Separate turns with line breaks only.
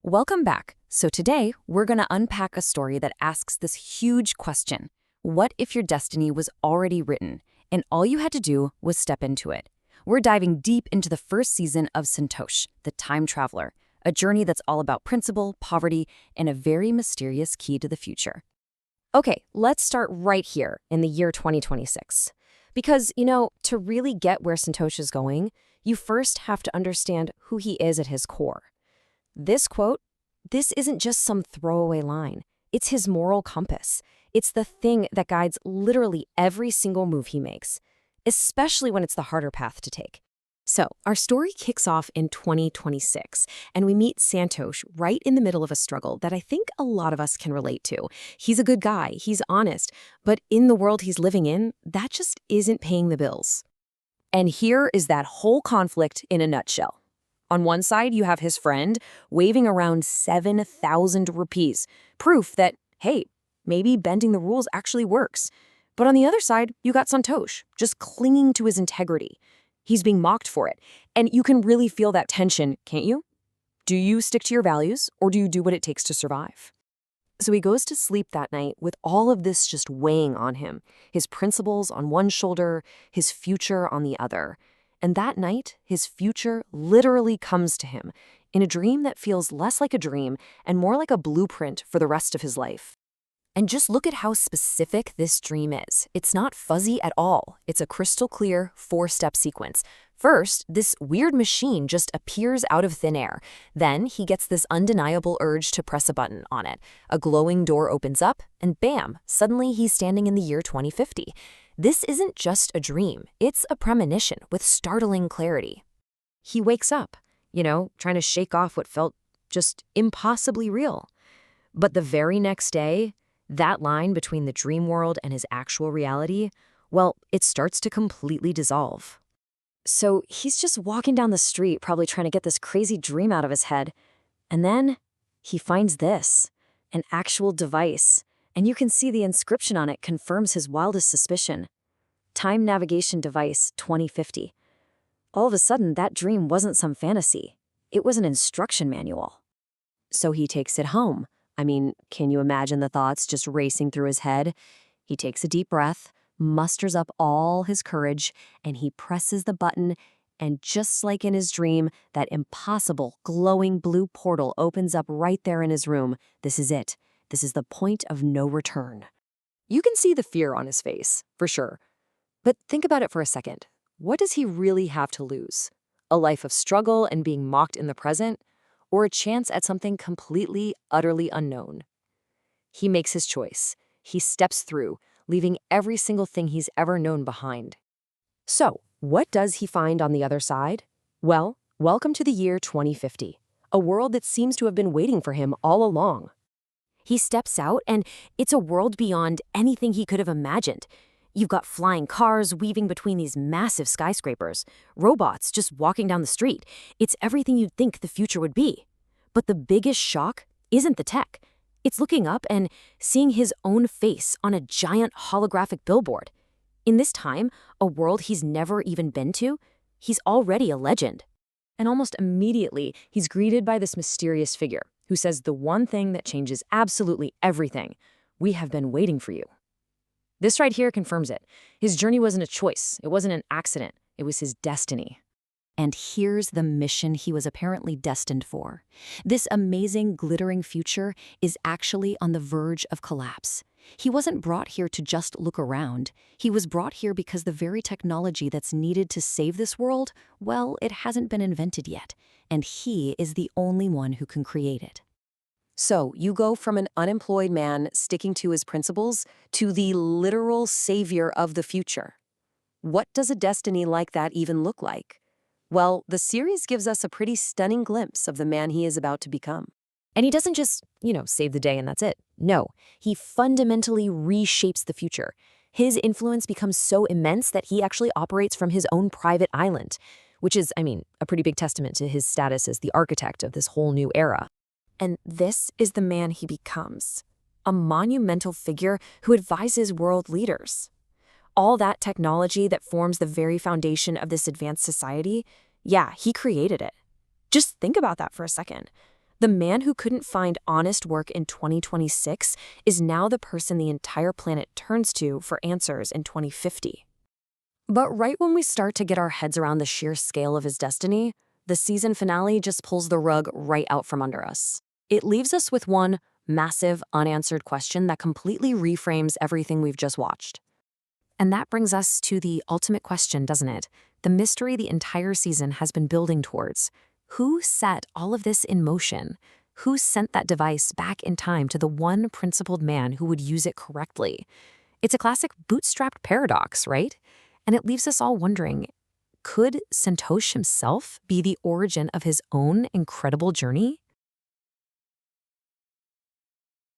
Welcome back. So today, we're going to unpack a story that asks this huge question. What if your destiny was already written, and all you had to do was step into it? We're diving deep into the first season of Santosh, the Time Traveler, a journey that's all about principle, poverty, and a very mysterious key to the future. Okay, let's start right here in the year 2026. Because, to really get where Santosh is going, you first have to understand who he is at his core. This quote, this isn't just some throwaway line. It's his moral compass. It's the thing that guides literally every single move he makes, especially when it's the harder path to take. So, our story kicks off in 2026, and we meet Santosh right in the middle of a struggle that I think a lot of us can relate to. He's a good guy, he's honest, but in the world he's living in, that just isn't paying the bills. And here is that whole conflict in a nutshell. On one side, you have his friend waving around 7,000 rupees, proof that, hey, maybe bending the rules actually works. But on the other side, you got Santosh, just clinging to his integrity. He's being mocked for it, and you can really feel that tension, can't you? Do you stick to your values, or do you do what it takes to survive? So he goes to sleep that night with all of this just weighing on him, his principles on one shoulder, his future on the other. And that night, his future literally comes to him in a dream that feels less like a dream and more like a blueprint for the rest of his life. And just look at how specific this dream is. It's not fuzzy at all. It's a crystal clear 4-step sequence. First, this weird machine just appears out of thin air. Then he gets this undeniable urge to press a button on it. A glowing door opens up, and bam, suddenly he's standing in the year 2050. This isn't just a dream, it's a premonition with startling clarity. He wakes up, trying to shake off what felt just impossibly real. But the very next day, that line between the dream world and his actual reality, well, it starts to completely dissolve. So he's just walking down the street, probably trying to get this crazy dream out of his head. And then he finds this, an actual device. And you can see the inscription on it confirms his wildest suspicion. Time Navigation Device 2050. All of a sudden, that dream wasn't some fantasy. It was an instruction manual. So he takes it home. Can you imagine the thoughts just racing through his head? He takes a deep breath, musters up all his courage, and he presses the button, and just like in his dream, that impossible, glowing blue portal opens up right there in his room. This is it. This is the point of no return. You can see the fear on his face, for sure. But think about it for a second. What does he really have to lose? A life of struggle and being mocked in the present? Or a chance at something completely, utterly unknown? He makes his choice. He steps through, leaving every single thing he's ever known behind. So, what does he find on the other side? Well, welcome to the year 2050, a world that seems to have been waiting for him all along. He steps out, and it's a world beyond anything he could have imagined. You've got flying cars weaving between these massive skyscrapers, robots just walking down the street. It's everything you'd think the future would be. But the biggest shock isn't the tech. It's looking up and seeing his own face on a giant holographic billboard. In this time, a world he's never even been to, he's already a legend. And almost immediately, he's greeted by this mysterious figure who says the one thing that changes absolutely everything: we have been waiting for you. This right here confirms it. His journey wasn't a choice. It wasn't an accident. It was his destiny. And here's the mission he was apparently destined for. This amazing, glittering future is actually on the verge of collapse. He wasn't brought here to just look around. He was brought here because the very technology that's needed to save this world, well, it hasn't been invented yet. And he is the only one who can create it. So you go from an unemployed man sticking to his principles to the literal savior of the future. What does a destiny like that even look like? Well, the series gives us a pretty stunning glimpse of the man he is about to become. And he doesn't just, save the day and that's it. No, he fundamentally reshapes the future. His influence becomes so immense that he actually operates from his own private island, which is, a pretty big testament to his status as the architect of this whole new era. And this is the man he becomes, a monumental figure who advises world leaders. All that technology that forms the very foundation of this advanced society, yeah, he created it. Just think about that for a second. The man who couldn't find honest work in 2026 is now the person the entire planet turns to for answers in 2050. But right when we start to get our heads around the sheer scale of his destiny, the season finale just pulls the rug right out from under us. It leaves us with one massive, unanswered question that completely reframes everything we've just watched. And that brings us to the ultimate question, doesn't it? The mystery the entire season has been building towards. Who set all of this in motion? Who sent that device back in time to the one principled man who would use it correctly? It's a classic bootstrapped paradox, right? And it leaves us all wondering, could Santosh himself be the origin of his own incredible journey?